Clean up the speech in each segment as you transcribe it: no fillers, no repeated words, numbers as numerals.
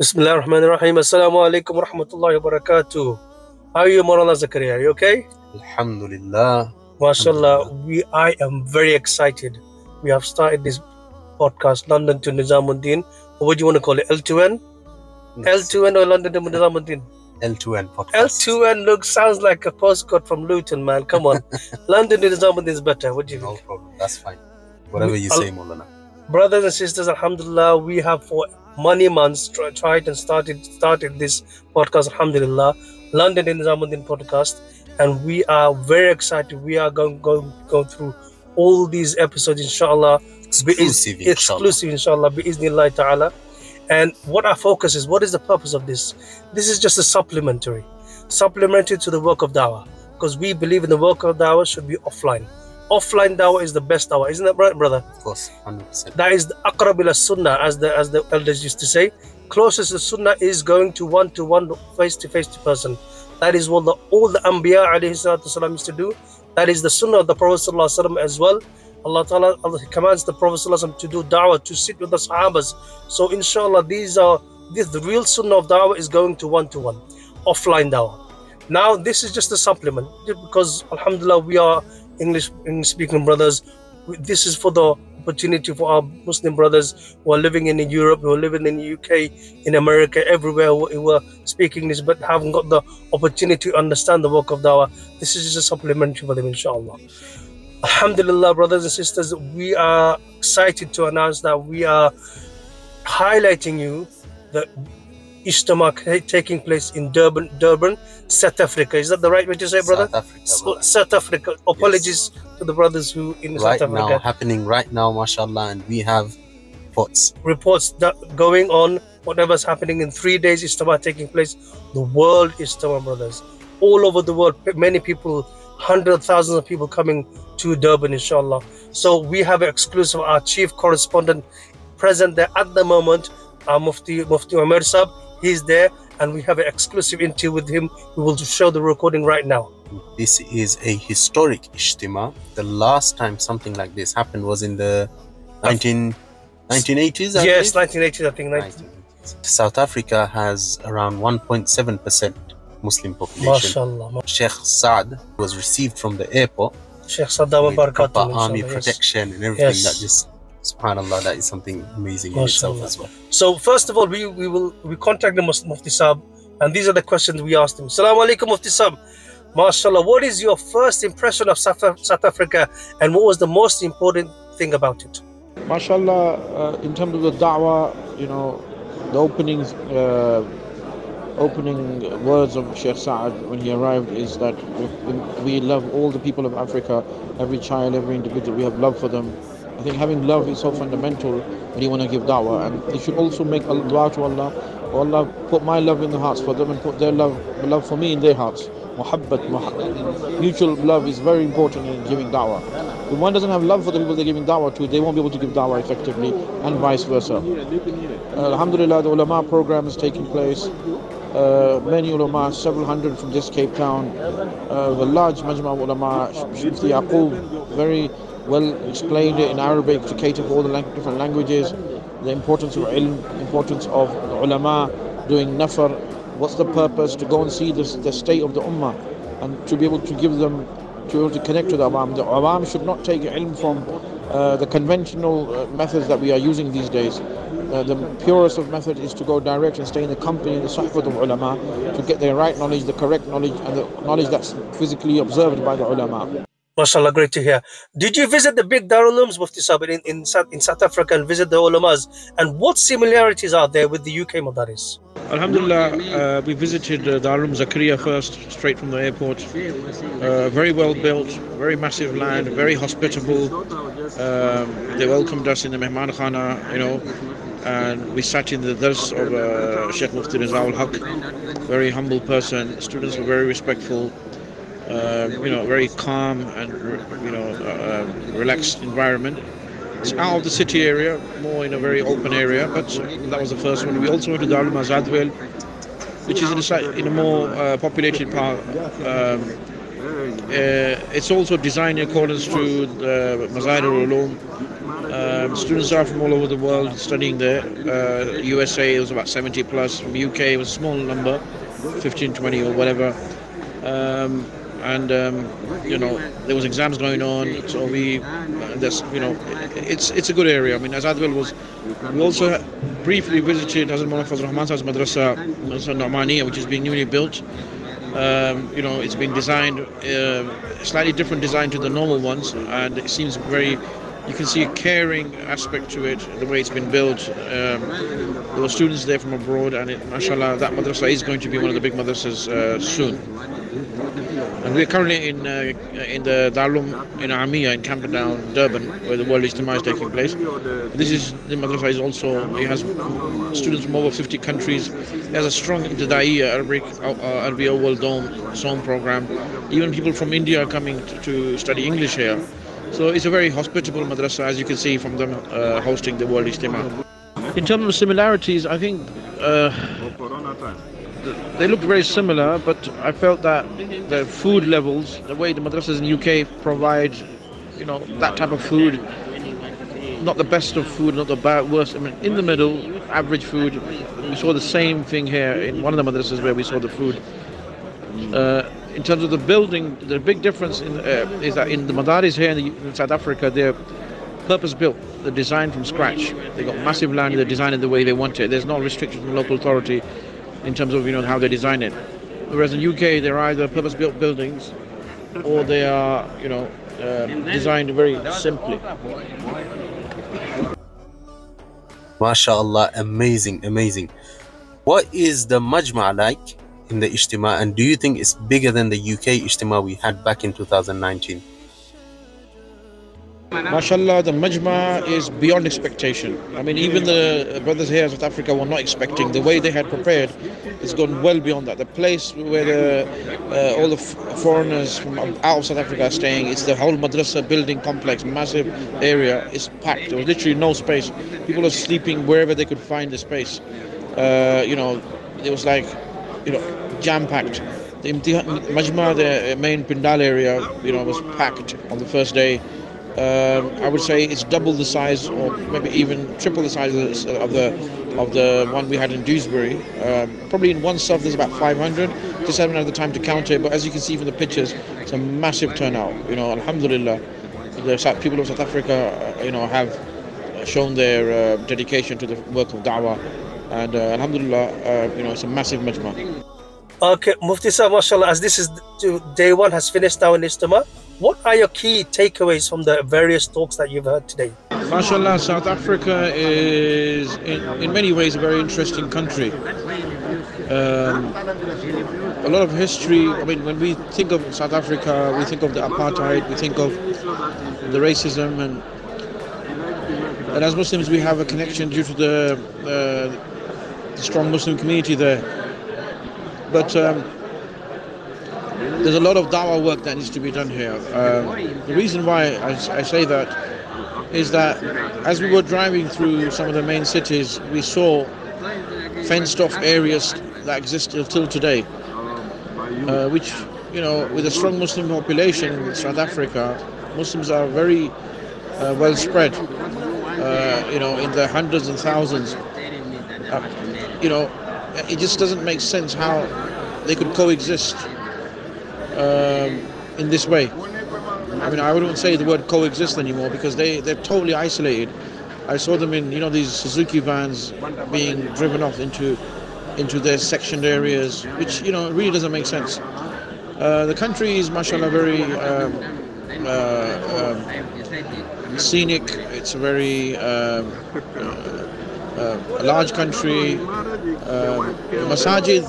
Bismillah ar-Rahman ar-Rahim. Assalamu alaikum wa rahmatullahi wa barakatuh. How are you, Maulana Zakaria? Are you okay? Alhamdulillah. MashaAllah, I am very excited. We have started this podcast, London to Nizamuddin. Or what do you want to call it? L2N? Yes. L2N or London to Nizamuddin? L2N podcast. L2N sounds like a postcode from Luton, man. Come on. London to Nizamuddin is better. What do you think? No problem. That's fine. Whatever you say, Maulana. Brothers and sisters, alhamdulillah, we have for many months tried and started this podcast, alhamdulillah, London in Nizamuddin podcast, and we are very excited. We are going through all these episodes, inshallah, exclusive inshallah, bi'iznillah ta'ala. And what our focus is, what is the purpose of this? This is just a supplementary to the work of dawah, because we believe in the work of dawah should be offline. Offline dawah is the best dawah, isn't that right, brother? Of course, 100%. That is the aqrab ila sunnah, as the elders used to say. Closest to sunnah is going to one, face-to-face person. That is what all the anbiya alayhi salatu wasalam used to do. That is the sunnah of the Prophet sallallahu alaihi wasallam as well. Allah commands the Prophet sallallahu alaihi wasallam to do da'wah, to sit with the sahabas. So inshallah, the real sunnah of da'wah is going to one, offline da'wah. Now this is just a supplement, because alhamdulillah we are English speaking brothers. This is for the opportunity for our Muslim brothers who are living in Europe, who are living in the UK, in America, everywhere, who are speaking English but haven't got the opportunity to understand the work of dawah. This is just a supplementary for them, inshallah. Alhamdulillah, brothers and sisters, we are excited to announce that we are highlighting you the Ijtima taking place in Durban, South Africa. Is that the right way to say, brother? South Africa. Apologies to the brothers who in South Africa. Happening right now, mashallah, and we have reports that going on. Whatever's happening in 3 days, Ijtima taking place. The world Ijtima, brothers, all over the world. Many people, hundreds of thousands of people coming to Durban, inshallah. So we have an exclusive. Our chief correspondent present there at the moment, Mufti Ameer Saab. He's there, and we have an exclusive interview with him. We will show the recording right now. This is a historic Ijtima. The last time something like this happened was in the 1980s. Yes, 1980s, I think. 1980s. South Africa has around 1.7% Muslim population. MashaAllah. Sheikh Saad was received from the airport. Sheikh Saddam with proper army protection and everything. That just, subhanallah, that is something amazing in itself as well. So first of all, we contacted Mufti Saab, and these are the questions we asked him. Assalamu alaikum, Mufti Saab. MashaAllah, what is your first impression of South Africa, and what was the most important thing about it? MashaAllah, in terms of the da'wah, the opening words of Sheikh Saad when he arrived is that we love all the people of Africa, every child, every individual. We have love for them. I think having love is so fundamental when you want to give da'wah, and they should also make dua to Allah. Oh Allah, put my love in the hearts for them, and put their love for me in their hearts. Mutual love is very important in giving da'wah. If one doesn't have love for the people they're giving da'wah to, they won't be able to give da'wah effectively, and vice versa. Alhamdulillah, the ulama program is taking place. Many ulama, several hundred from this Cape Town, the large majma of ulama, Mufti Yaqub, very well explained it in Arabic to cater for all the different languages, the importance of ilm, importance of the ulama doing nafar, what's the purpose, to go and see the state of the ummah, and to be able to give them, to be able to connect to the awam. The awam should not take ilm from the conventional methods that we are using these days. The purest of method is to go direct and stay in the company and the sahfat of ulama, to get the right knowledge, the correct knowledge, and the knowledge that's physically observed by the ulama. MashaAllah, great to hear. Did you visit the big Darul Ulooms, Mufti Saab, in South Africa, and visit the ulamas? And what similarities are there with the UK Madaris? Alhamdulillah, we visited Darul Zakaria first, straight from the airport. Very well built, very massive land, very hospitable. They welcomed us in the Mehman Khana, and we sat in the dars of Sheikh Mufti Rizal Haq, very humble person. Students were very respectful. Very calm and relaxed environment. It's out of the city area, more in a very open area, but that was the first one. We also went to Darul Mazadwel, which is in a more populated part. It's also designed in accordance to the Mazahir al-Ulum, Students are from all over the world studying there. USA it was about 70 plus. From UK it was a small number, 15, 20 or whatever. You know, there was exams going on, so it's a good area. I mean, Azadville was. We also briefly visited Hazrat Maulana Saad's Madrasa Nu'maniya, which is being newly built. You know, it's been designed slightly different design to the normal ones, and it seems very. You can see a caring aspect to it, the way it's been built. There were students there from abroad, and mashallah, that madrasa is going to be one of the big madrasas soon. And we're currently in the Darulum in Amia in Camperdown, Durban, where the World Ijtima is taking place. The madrasa is also, it has students from over 50 countries. It has a strong Ibtidaiya Arabic World Zone program. Even people from India are coming to study English here. So it's a very hospitable madrasa, as you can see from them hosting the World Ijtima. In terms of similarities, I think they look very similar, but I felt that the food levels, the way the madrasas in UK provide, you know, that type of food, not the best of food, not the worst. I mean, in the middle, average food. We saw the same thing here in one of the madrasas where we saw the food. In terms of the building, the big difference is that in the madaris here in South Africa, they're purpose-built. They're designed from scratch. They've got massive land, they're designed it the way they want it. There's no restriction from local authority in terms of, you know, how they design it. Whereas in UK, they're either purpose-built buildings or they are, you know, designed very simply. MashaAllah, amazing, amazing. What is the Majma' like in the Ijtima, and do you think it's bigger than the UK Ijtima we had back in 2019? MashaAllah, the Majma' is beyond expectation. I mean, even the brothers here in South Africa were not expecting. The way they had prepared, it's gone well beyond that. The place where all the foreigners from out of South Africa are staying, it's the whole madrasa building complex, massive area, it's packed. There was literally no space. People are sleeping wherever they could find the space. You know, it was like, you know, jam-packed. The Majma', the main Pindal area, you know, was packed on the first day. I would say it's double the size, or maybe even triple the size of the one we had in Dewsbury. Probably in one stuff there's about 500. Just haven't had the time to count it, but as you can see from the pictures, it's a massive turnout. You know, alhamdulillah, the people of South Africa, you know, have shown their dedication to the work of da'wah, and alhamdulillah, you know, it's a massive majma'. Okay, Mufti Sahib, mashallah, as this is day one has finished now in Ijtima, what are your key takeaways from the various talks that you've heard today? MashaAllah, South Africa is in many ways a very interesting country. A lot of history. I mean, when we think of South Africa, we think of the apartheid, we think of the racism, and as Muslims we have a connection due to the strong Muslim community there. But there's a lot of da'wah work that needs to be done here. The reason why I say that is that as we were driving through some of the main cities, we saw fenced off areas that exist till today, which, you know, with a strong Muslim population in South Africa, Muslims are very well spread, you know, in the hundreds and thousands. You know, it just doesn't make sense how they could coexist in this way. I mean, I wouldn't say the word coexist anymore, because they're totally isolated. I saw them in, you know, these Suzuki vans being driven off into their sectioned areas, which, you know, really doesn't make sense. The country is, mashallah, very scenic. It's a very a large country. Masajid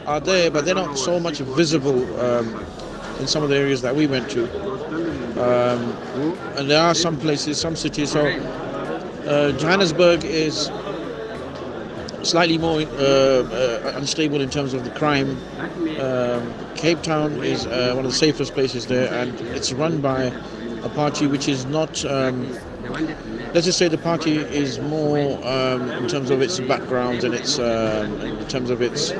are there, but they're not so much visible in some of the areas that we went to. And there are some places, some cities. So Johannesburg is slightly more unstable in terms of the crime. Cape Town is one of the safest places there, and it's run by a party which is not, let's just say the party is more in terms of its background and its in terms of its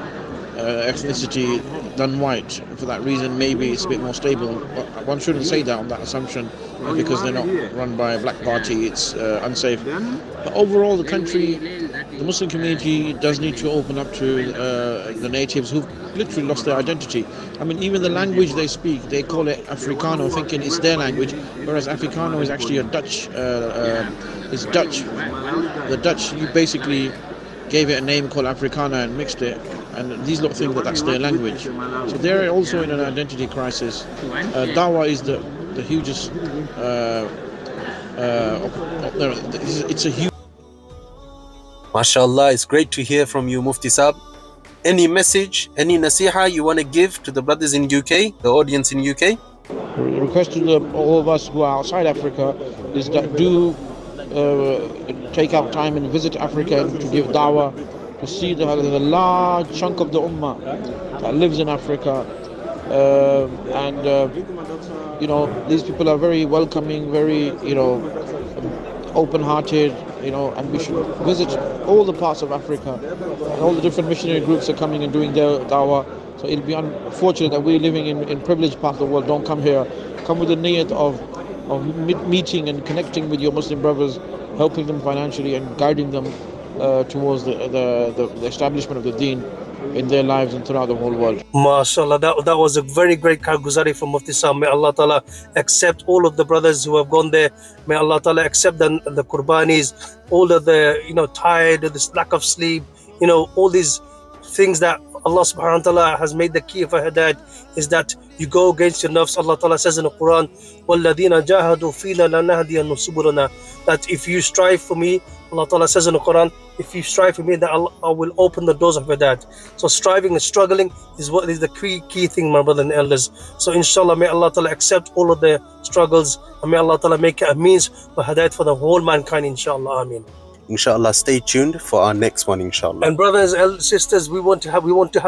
ethnicity than white. For that reason, maybe it's a bit more stable. But one shouldn't say that on that assumption, because they're not run by a black party. It's unsafe. But overall, the country, the Muslim community does need to open up to the natives who've literally lost their identity. I mean, even the language they speak, they call it Afrikaner, thinking it's their language, whereas Afrikaner is actually a Dutch. It's Dutch. The Dutch, you basically gave it a name called Afrikaner and mixed it, and these lot think that that's their language. So they're also in an identity crisis. Dawah is the hugest. It's a huge. MashaAllah, it's great to hear from you, Mufti Saab. Any message, any nasiha you want to give to the brothers in UK, the audience in UK? The request to all of us who are outside Africa is that do take out time and visit Africa and to give dawah, to see the large chunk of the ummah that lives in Africa. You know, these people are very welcoming, very, you know, open-hearted, you know, and we should visit all the parts of Africa, and all the different missionary groups are coming and doing their dawah. So it'll be unfortunate that we're living in privileged parts of the world don't come here. Come with the niyat of meeting and connecting with your Muslim brothers, helping them financially and guiding them towards the establishment of the deen in their lives and throughout the whole world. MashaAllah, that was a very great karguzari from Mufti Saab. May Allah Ta'ala accept all of the brothers who have gone there. May Allah Ta'ala accept the qurbanis, all of the, you know, tired, this lack of sleep, you know, all these things that Allah subhanahu wa ta'ala has made the key for hidayat is that you go against your nafs. Allah Ta'ala says in the Quran, وَالَّذِينَ جَاهَدُوا فِينَا لَنَهْدِيَنَّهُمْ سُبُلَنَا, that if you strive for me, Allah Ta'ala says in the Quran, if you strive for me, that I will open the doors of hidayat. So striving and struggling is what is the key thing, my brothers and elders. So inshallah, may Allah Ta'ala accept all of their struggles, and may Allah Ta'ala make it a means for hidayat for the whole mankind, inshallah. Ameen. Inshallah, stay tuned for our next one, inshallah. And brothers and sisters, we want to have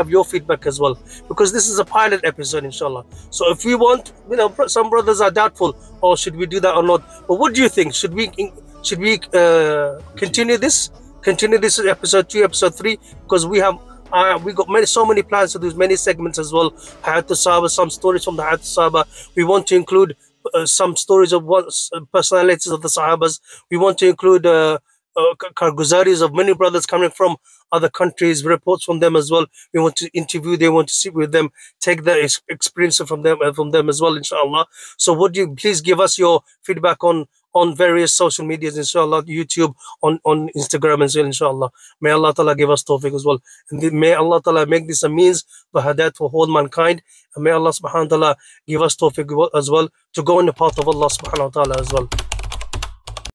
your feedback as well, because this is a pilot episode, inshallah. So if we want, you know, some brothers are doubtful, or should we do that or not? But what do you think? Should we continue this episode 2, episode 3? Because we got so many plans to do many segments as well. Hayat al-Sahaba, some stories from the Hayat al-Sahaba. We want to include some stories of personalities of the Sahabas. We want to include karguzaris of many brothers coming from other countries, reports from them as well. We want to interview them, want to sit with them, take the experience from them as well, inshallah. So would you please give us your feedback on various social medias, inshallah, YouTube, on Instagram as well, inshallah. May Allah Ta'ala give us tawfiq as well. And may Allah Ta'ala make this a means for hidayat for whole mankind. And may Allah subhanahu wa ta'ala give us tawfiq as well to go in the path of Allah subhanahu wa ta'ala as well.